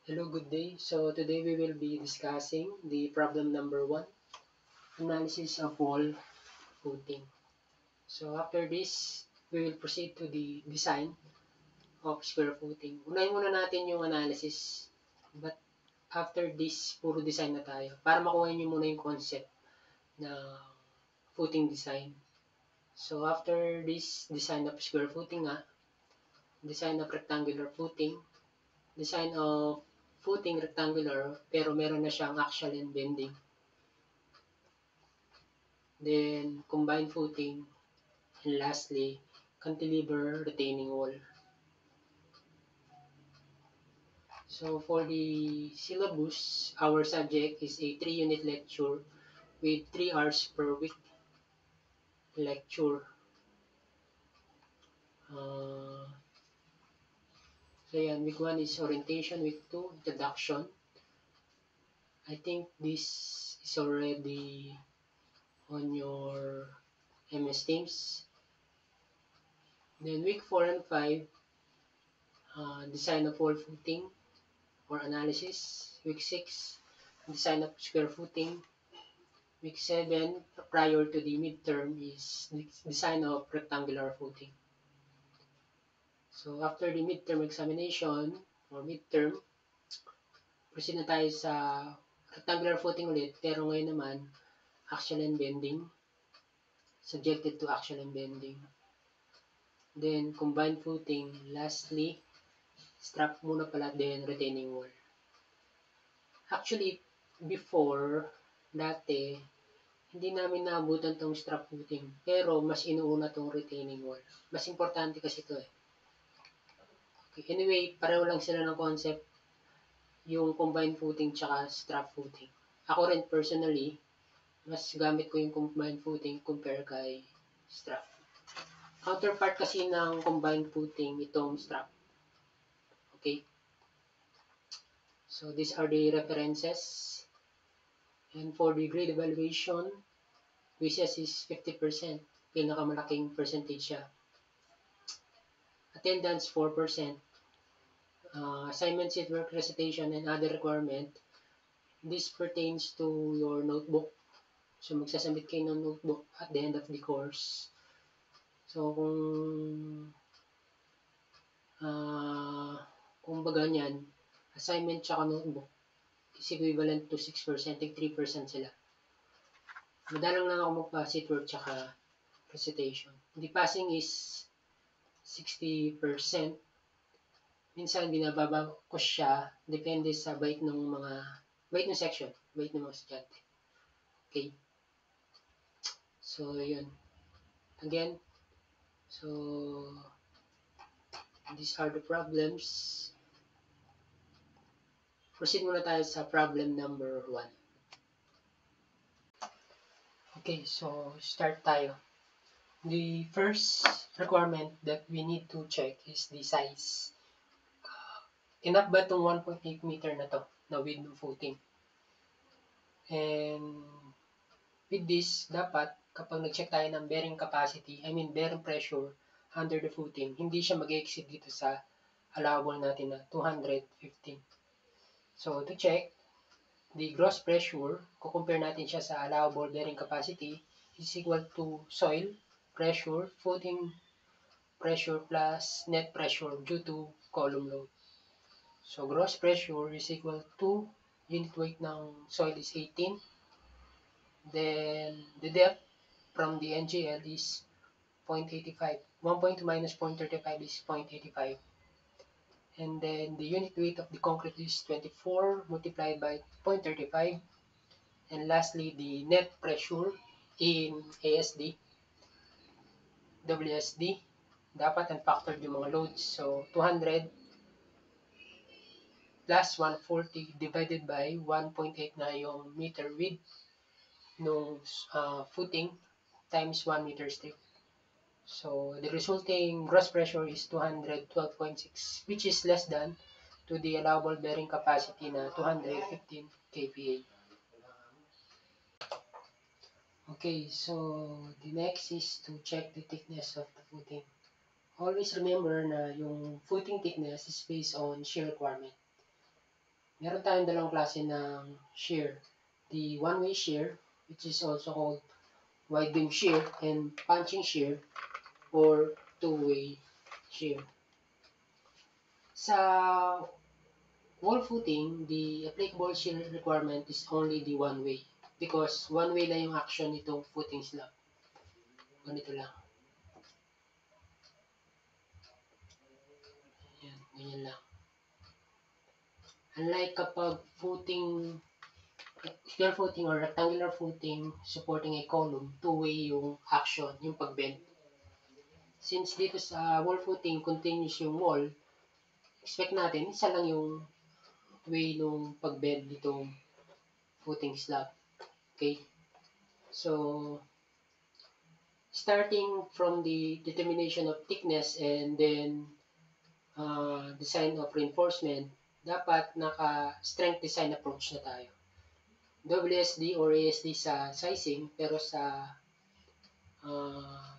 Hello, good day. So today we will be discussing the problem number 1, analysis of wall footing. So after this, we will proceed to the design of square footing. Unahin muna natin yung analysis, but after this, puro design na tayo para makuha niyo muna yung concept na footing design. So after this, design of square footing design of rectangular footing, design of footing rectangular pero meron na siyang axial and bending. Then combined footing, and lastly, cantilever retaining wall. So for the syllabus, our subject is a 3-unit lecture with 3 hours per week lecture. So yan, week 1 is orientation, week 2, introduction. I think this is already on your MS Teams. Then week 4 and 5, design of wall footing or analysis. Week 6, design of square footing. Week 7, prior to the midterm, is design of rectangular footing. So after the midterm examination or midterm, proceed na tayo sa rectangular footing ulit, pero ngayon naman, axial and bending, subjected to axial and bending. Then combined footing, lastly, strap muna pala, then retaining wall. Actually, before, dati, hindi namin naabutan tong strap footing, pero mas inuuna tong retaining wall. Mas importante kasi ito eh. Okay, anyway, pareho lang sila ng concept, yung combined footing tsaka strap footing. Ako rin personally, mas gamit ko yung combined footing compare kay strap. Counterpart kasi ng combined footing itong strap. Okay? So these are the references. And for the grade evaluation, WSS is 50%. Pinakamalaking percentage siya. Attendance 4%. Assignment sheet, work recitation, and other requirement. This pertains to your notebook. So magsasubmit kayo ng notebook at the end of the course. So kung baga niyan, assignment tsaka notebook is equivalent to 6%, 3% sila. Madalang lang ako magpa sheet work tsaka recitation. The passing is 60%. Minsan binababa ko siya depende sa bait ng section, bait ng mga estudyante. Okay. So yun. Again, so these are the problems. Proceed muna tayo sa problem number 1. Okay, so start tayo. The first requirement that we need to check is the size. Enough ba itong 1.8 meter na to na width ng footing? And with this, dapat kapag nag-check tayo ng bearing capacity, bearing pressure under the footing, hindi siya mag-exceed dito sa allowable natin na 215. So to check, the gross pressure, kukompare natin siya sa allowable bearing capacity, is equal to soil pressure, footing pressure plus net pressure due to column load. So gross pressure is equal to unit weight ng soil is 18. Then the depth from the NGL is 0.85. 1.2 minus 0.35 is 0.85. And then the unit weight of the concrete is 24 multiplied by 0.35. And lastly, the net pressure in ASD, WSD, dapat unfactored yung mga loads. So 200 plus 140 divided by 1.8 na yung meter width nung footing times 1 meter strip. So the resulting gross pressure is 212.6, which is less than to the allowable bearing capacity na 215 kPa. Okay, so the next is to check the thickness of the footing. Always remember na yung footing thickness is based on shear requirement. Meron tayong dalawang klase ng shear. The one-way shear, which is also called wide beam shear and punching shear, or two-way shear. Sa wall footing, the applicable shear requirement is only the one way because one way lang yung action nitong footing slab. Ganito lang. Yan, ganyan lang. Unlike kapag square footing or rectangular footing supporting a column, two-way yung action, yung pag-bend. Since dito sa wall footing, continuous yung wall, expect natin, isa lang yung way nung pag-bend nitong footing slab. Okay? So, starting from the determination of thickness and then design of reinforcement, dapat naka-strength design approach na tayo. WSD or ASD sa sizing, pero sa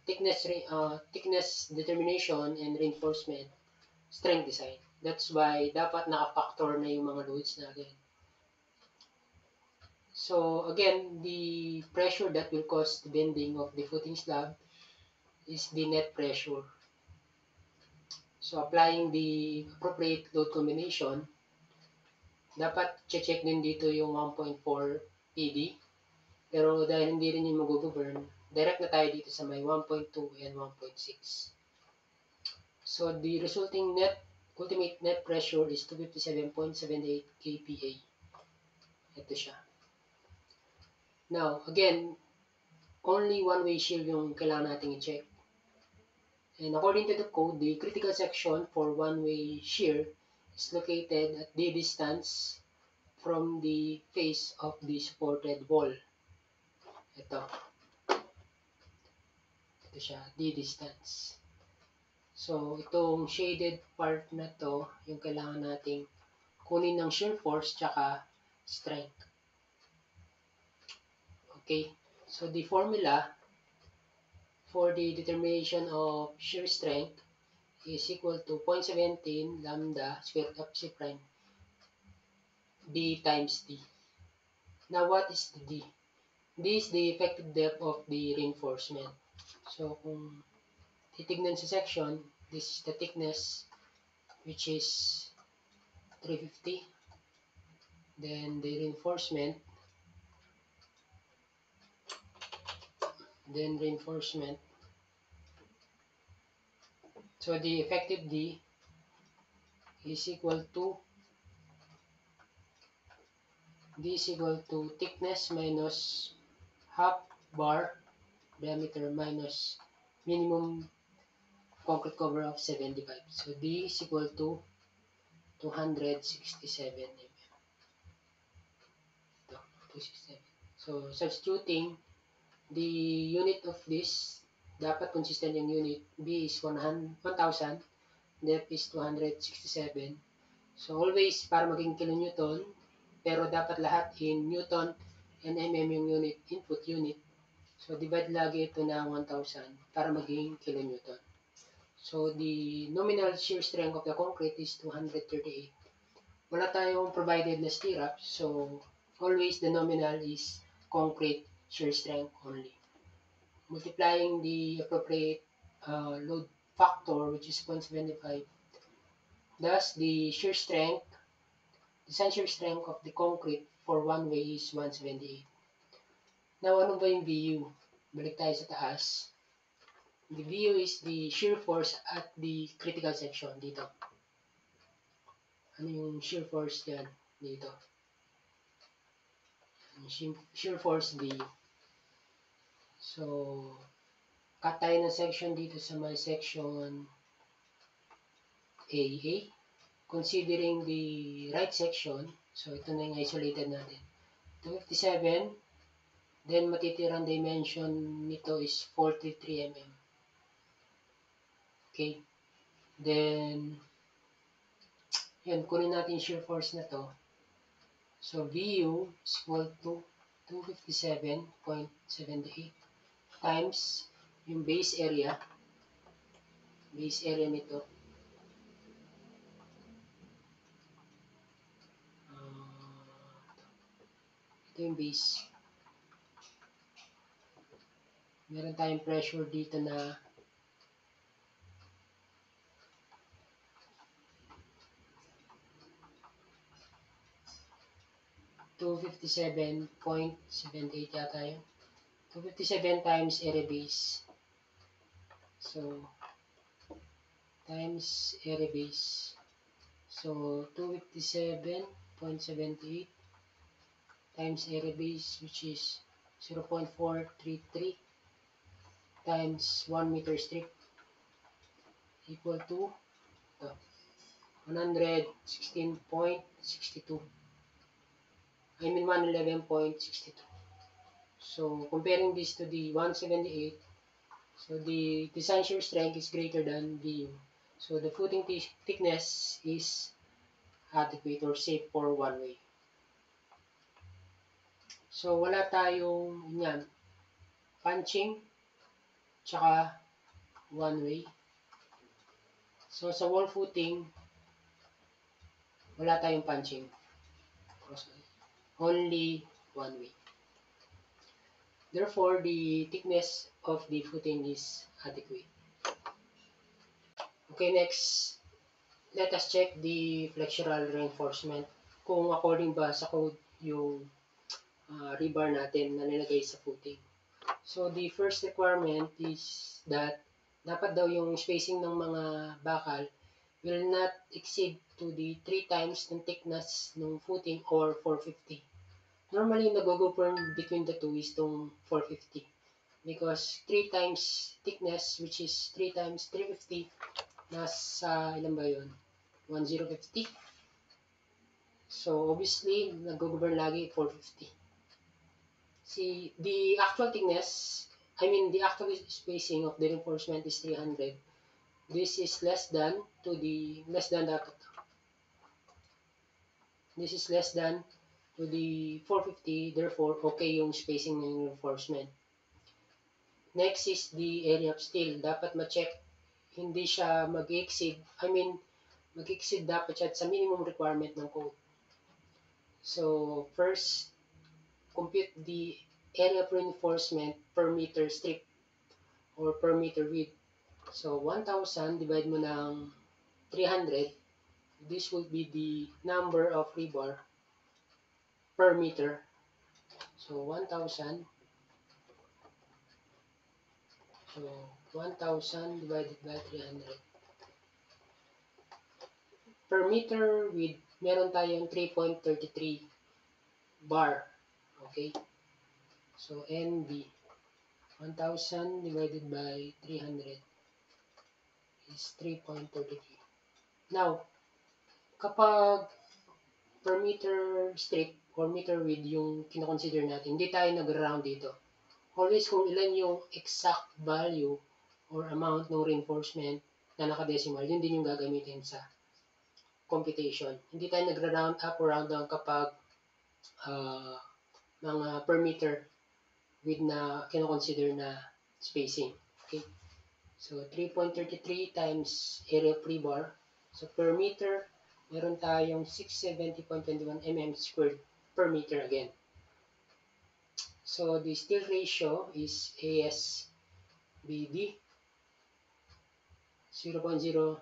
thickness determination and reinforcement, strength design. That's why dapat naka-factor na yung mga loads natin. So again, the pressure that will cause the bending of the footing slab is the net pressure. So applying the appropriate load combination, dapat check din dito yung 1.4 PD. Pero dahil hindi rin yung mag-govern, direct na tayo dito sa may 1.2 and 1.6. So the resulting ultimate net pressure is 257.78 kPa. Ito siya. Now, again, only one-way shear yung kailangan natin i-check. And according to the code, the critical section for one-way shear is located at the distance from the face of the supported wall. Ito. Ito siya, the distance. So, itong shaded part na to, yung kailangan nating kunin ng shear force tsaka strength. Okay, so the formula for the determination of shear strength is equal to 0.17 lambda square root of C prime B times D. Now, what is the D? D is the effective depth of the reinforcement. So, kung titignan sa section, this is the thickness, which is 350. Then, the reinforcement. So, the effective D is equal to thickness minus half bar diameter minus minimum concrete cover of 75. So D is equal to 267 mm. Ito, 267. So substituting the unit of this, dapat consistent yung unit. B is 1,000, depth is 267. So always para maging kilonewton, pero dapat lahat in newton and mm yung unit, input unit. So divide lagi ito na 1,000 para maging kilonewton. So the nominal shear strength of the concrete is 238. Wala tayong provided na stirrup, so always the nominal is concrete shear strength only. Multiplying the appropriate load factor, which is 0.75, thus the design shear strength of the concrete for one way is 178. Now, ano ba yung VU? Balik tayo sa taas. The VU is the shear force at the critical section dito. Ano yung shear force yan? Dito. Shear force VU. So, cut tayo ng section dito sa may section AA. Considering the right section, so ito na yung isolated natin. 257, then matitirang dimension nito is 43 mm. Okay. Then, yun, kunin natin shear force na to. So, VU is equal to 257.78 times yung base area nito. Ito yung base. Meron tayong pressure dito na 257.78 yata yun. 257 times area base. So, times area base. So, 257.78 times area base, which is 0.433 times 1 meter strip equal to 116.62. I mean 111.62. So, comparing this to the 178, so the design shear strength is greater than VU. So, the footing thickness is adequate or safe for one way. So, wala tayong yan, punching, tsaka one way. So, sa wall footing, wala tayong punching. Only one way. Therefore, the thickness of the footing is adequate. Okay, next, let us check the flexural reinforcement. Kung according ba sa code yung rebar natin na nilagay sa footing. So, the first requirement is that dapat daw yung spacing ng mga bakal will not exceed to the 3 times ng thickness ng footing or 450. Normally, nag-go between the two is itong 450. Because 3 times thickness, which is 3 times 350, nasa, ilan ba yun? 1050. So, obviously, nag-govern lagi 450. See, the actual thickness, the actual spacing of the reinforcement is 300. This is less than dapat. This is less than to the 450, therefore, okay yung spacing ng reinforcement. Next is the area of steel. Dapat ma-check, hindi siya mag-exceed, mag-exceed dapat siya sa minimum requirement ng code. So, first, compute the area of reinforcement per meter strip or per meter width. So, 1,000 divide mo ng 300. This will be the number of rebar per meter. So, 1,000. So, 1,000 divided by 300. Per meter width, meron tayong 3.33 bar. Okay? So, NB. 1,000 divided by 300 is 3.33. Now, kapag per meter strip or meter width yung kinoconsider natin, hindi tayo nag-round dito. Always kung ilan yung exact value or amount ng reinforcement na nakadecimal, yun din yung gagamitin sa computation. Hindi tayo nagra-round up or round down kapag mga per meter width na kinoconsider na spacing. Okay? So, 3.33 times area of rebar. So, per meter, meron tayong 670.21 mm squared per meter again. So, the steel ratio is ASBD 0.025,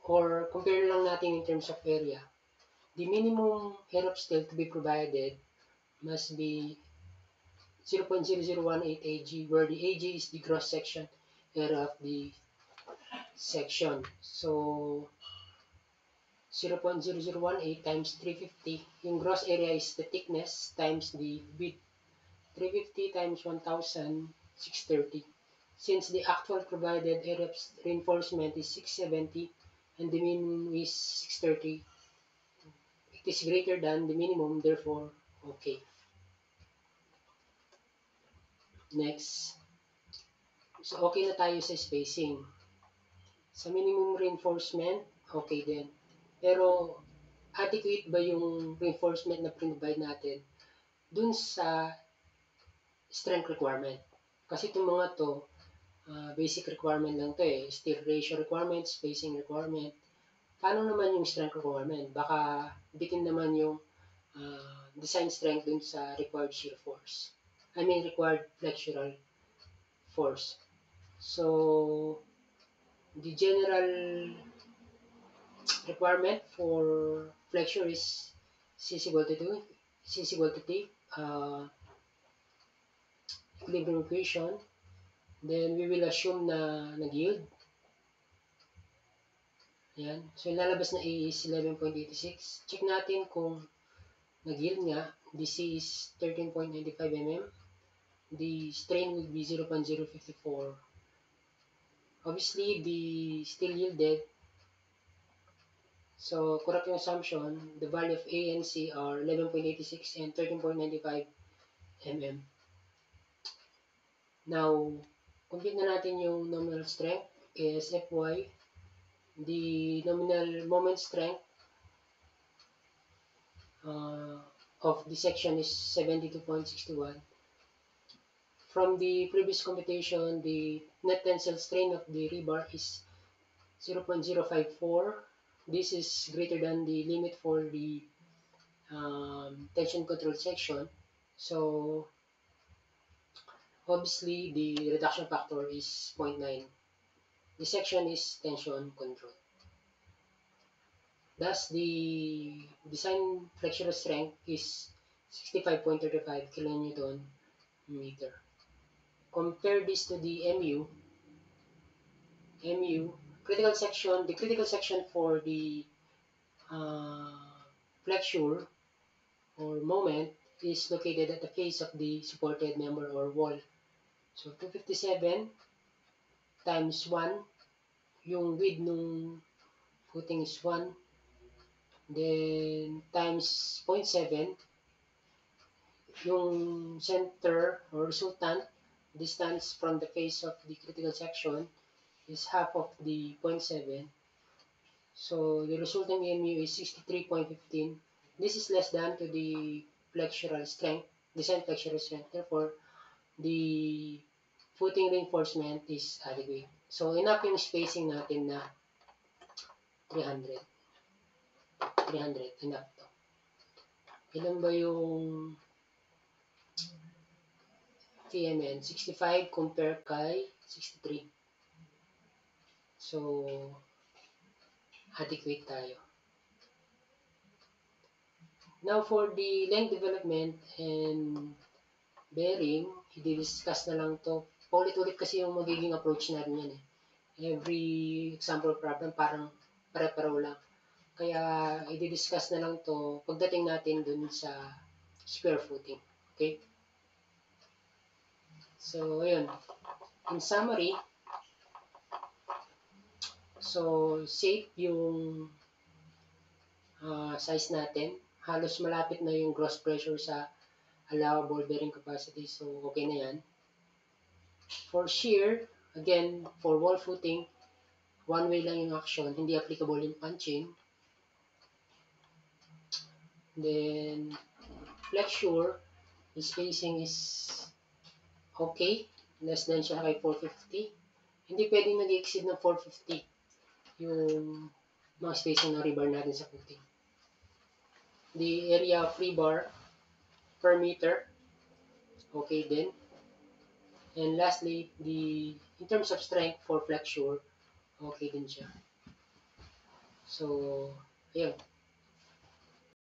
or compare lang natin in terms of area. The minimum area of steel to be provided must be 0.0018 AG, where the AG is the gross section area of the section. So, 0.0018 times 350, yung gross area is the thickness times the width. 350 times 1,000, 630. Since the actual provided area of reinforcement is 670 and the minimum is 630, it is greater than the minimum, therefore, okay. Next. So, okay na tayo sa spacing. Sa minimum reinforcement, okay din. Pero, adequate ba yung reinforcement na provide natin dun sa strength requirement? Kasi itong mga to, basic requirement lang to eh. Steel ratio requirement, spacing requirement. Paano naman yung strength requirement? Baka bitin naman yung design strength dun sa required shear force. I mean required flexural force. So the general requirement for flexure is C is equal to 2, C is equal to T, equilibrium equation. Then we will assume na nag-yield. Ayan. So yung lalabas na A is 11.86. Check natin kung nag-yield nga. The C is 13.95 mm. The strain will be 0.054. Obviously, the still yielded. So, correct yung assumption. The value of A and C are 11.86 and 13.95 mm. Now, compute na natin yung nominal strength is Fy. The nominal moment strength of the section is 72.61. From the previous computation, the net tensile strain of the rebar is 0.054. This is greater than the limit for the tension control section. So, obviously, the reduction factor is 0.9. The section is tension control. Thus, the design flexural strength is 65.35 kN meter. Compare this to the MU, critical section, the critical section for the flexure or moment is located at the face of the supported member or wall. So, 257 times 1, yung width nung footing is 1, then times 0.7, yung center or resultant distance from the face of the critical section is half of the 0.7. So, the resulting MU is 63.15. This is less than to the flexural strength, design flexural strength. Therefore, the footing reinforcement is adequate. So, enough yung spacing natin na 300. 300, enough to. Ilan ba yung TMN? 65 compare kay 63. So, adequate tayo. Now, for the length development and bearing, i-discuss na lang to. Paulit-ulit kasi yung magiging approach natin yan eh. Every example problem parang pare-pareho lang. Kaya, i-discuss na lang to pagdating natin dun sa square footing. Okay? So, ayun. In summary, so, safe yung size natin. Halos malapit na yung gross pressure sa allowable bearing capacity. So, okay na yan. For shear, again, for wall footing, one way lang yung action. Hindi applicable yung punching. Then, flexure, the spacing is okay. Less than siya kay 450. Hindi pwedeng nag-exceed ng 450 yung mga spacing ng rebar natin sa footing. The area of rebar per meter, okay din. And lastly, in terms of strength for flexure, okay din siya. So, ayun.